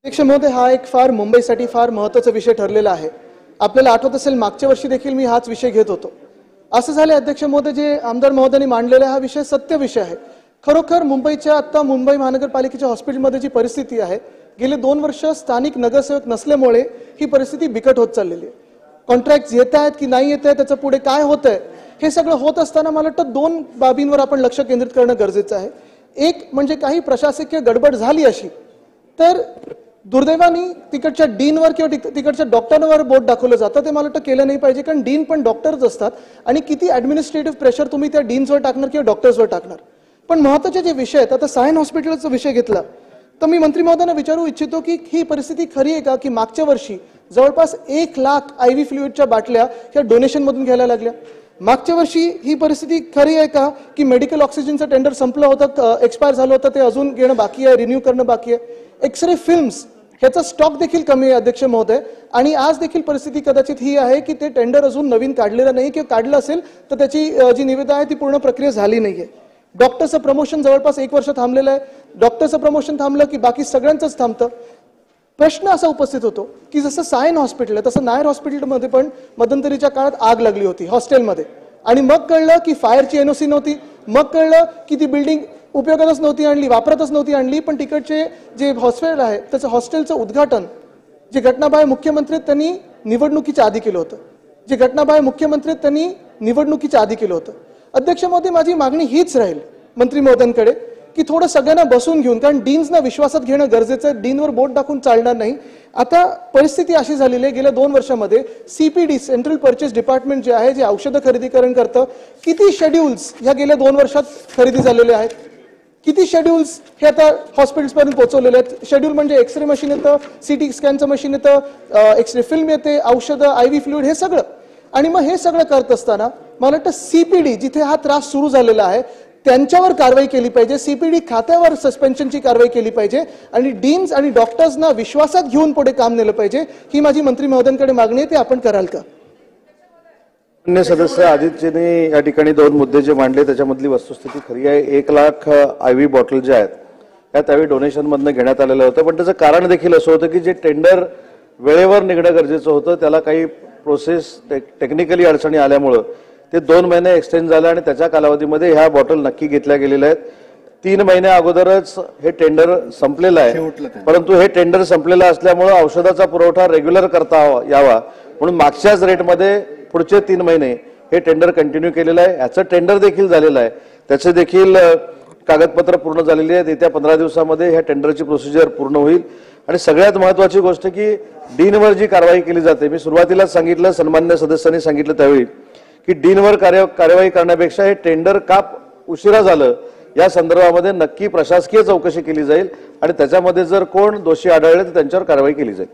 अध्यक्ष महोदय, हा एक फार मुंबईसाठी फार महत्त्वाचा विषय ठरलेला आहे। आपल्याला आठवत असेल मागच्या वर्षी देखील मी हाच विषय घेत होतो। असं झाले अध्यक्ष महोदय, जे आमदार महोदयांनी मांडलेला हा विषय सत्य विषय आहे। खरोखर मुंबईच्या आता मुंबई महानगरपालिकेच्या हॉस्पिटलमध्ये जी परिस्थिती आहे, गेले 2 वर्ष स्थानिक नगरसेवक नसल्यामुळे ही परिस्थिती बिकट होत चाललेली आहे। कॉन्ट्रॅक्ट्स येत आहेत की नाही येत आहेत, त्याचं पुढे काय होतंय, हे सगळं होत असताना मला वाटतं 2 बाबींवर आपण लक्ष केंद्रित करणं गरजेचं आहे। एक म्हणजे काही प्रशासकीय गडबड झाली अशी तर दुर्दैवाने तिकडच्या डीनवर किंवा तिकडच्या डॉक्टरांवर बोट दाखवलं जातं, ते मला वाटतं केलं नाही पाहिजे। कारण डीन पण डॉक्टरच असतात आणि किती ॲडमिनिस्ट्रेटिव्ह प्रेशर तुम्ही त्या डीन्सवर टाकणार किंवा डॉक्टर्सवर टाकणार। पण महत्त्वाचे जे विषय आहेत, आता सायन हॉस्पिटलचा विषय घेतला तर मी मंत्री महोदयांना विचारू इच्छितो की ही परिस्थिती खरी आहे का की मागच्या वर्षी जवळपास 1 लाख IV फ्लुइडच्या बाटल्या ह्या डोनेशनमधून घ्यायला लागल्या। मागच्या वर्षी ही परिस्थिती खरी आहे का की मेडिकल ऑक्सिजनचं टेंडर संपलं होतं, एक्सपायर झालं होतं, ते अजून घेणं बाकी आहे, रिन्यू करणं बाकी आहे। एक्सरे फिल्म्स ह्याचा स्टॉक देखील कमी आहे अध्यक्ष महोदय, आणि आज देखील परिस्थिती कदाचित ही आहे की ते टेंडर अजून नवीन काढलेलं नाही किंवा काढलं असेल तर त्याची जी निविदा आहे ती पूर्ण प्रक्रिया झाली नाहीये। डॉक्टरचं प्रमोशन जवळपास 1 वर्ष थांबलेलं आहे। डॉक्टरचं प्रमोशन थांबलं की बाकी सगळ्यांचंच थांबतं। प्रश्न असा उपस्थित होतो की जसं सायन हॉस्पिटल आहे तसं नायर हॉस्पिटलमध्ये पण मध्यंतरीच्या काळात आग लागली होती हॉस्टेलमध्ये, आणि मग कळलं की फायरची NOC नव्हती। मग कळलं की ती बिल्डिंग उपयोगातच नव्हती आणली, वापरतच नव्हती आणली, पण तिकडचे जे हॉस्टेल आहे त्याचं हॉस्टेलचं उद्घाटन जे घटनाबाह्य मुख्यमंत्री त्यांनी निवडणुकीच्या आधी केलं होतं। जे घटनाबाह्य मुख्यमंत्री त्यांनी निवडणुकीच्या आधी केलं होतं। अध्यक्ष महोदय, माझी मागणी हीच राहील मंत्री महोदयांकडे की थोडं सगळ्यांना बसून घेऊन, कारण डीन्सना विश्वासात घेणं गरजेचं आहे, डीनवर बोट दाखवून चालणार नाही। आता परिस्थिती अशी झालेली आहे, गेल्या 2 वर्षामध्ये CPD सेंट्रल पर्चेस डिपार्टमेंट जे आहे, जे औषधं खरेदीकरण करतं, किती शेड्यूल्स ह्या गेल्या 2 वर्षात खरेदी झालेले आहेत, किती शेड्यूल्स हे आता हॉस्पिटल्सपर्यंत पोहोचवलेले आहेत। शेड्यूल म्हणजे एक्सरे मशीन येतं, CT स्कॅनचं मशीन येतं, एक्सरे फिल्म येते, औषधं, IV फ्लुइड, हे सगळं। आणि मग हे सगळं करत असताना मला वाटतं CPD जिथे हा त्रास सुरू झालेला आहे त्यांच्यावर कारवाई केली पाहिजे, CPD खात्यावर सस्पेन्शनची कारवाई केली पाहिजे, आणि डीन्स आणि डॉक्टर्सना विश्वासात घेऊन पुढे काम नेलं पाहिजे। ही माझी मंत्री महोदयांकडे मागणी आहे, ते आपण कराल का? अन्य सदस्य आदित्यने या ठिकाणी 2 मुद्दे जे मांडले त्याच्यामधली वस्तुस्थिती खरी आहे। 1 लाख IV बॉटल जे आहेत त्या त्यावेळी डोनेशन मधनं घेण्यात आलेलं होतं, पण त्याचं कारण देखील असं होतं की जे टेंडर वेळेवर निघणं गरजेचं होतं त्याला काही प्रोसेस टेक्निकली अडचणी आल्यामुळं ते 2 महिने एक्सटेंड झालं आणि त्याच्या कालावधीमध्ये ह्या बॉटल नक्की घेतल्या गेलेल्या आहेत। 3 महिने अगोदरच हे टेंडर संपलेलं आहे, परंतु हे टेंडर संपलेलं असल्यामुळं औषधाचा पुरवठा रेग्युलर करता यावा म्हणून मागच्याच रेटमध्ये पुढचे 3 महिने हे टेंडर कंटिन्यू केलेलं आहे। याचं टेंडर देखील झालेलं आहे, त्याचे देखील कागदपत्र पूर्ण झालेली आहेत। येत्या 15 दिवसामध्ये ह्या टेंडरची प्रोसिजर पूर्ण होईल। आणि सगळ्यात महत्त्वाची गोष्ट की डीनवर जी कारवाई केली जाते, मी सुरुवातीलाच सांगितलं, सन्मान्य सदस्यांनी सांगितलं त्यावेळी की डीनवर कार्यवाही करण्यापेक्षा हे टेंडर का उशिरा झालं या संदर्भामध्ये नक्की प्रशासकीय चौकशी केली जाईल आणि त्याच्यामध्ये जर कोण दोषी आढळले तर त्यांच्यावर कारवाई केली जाईल।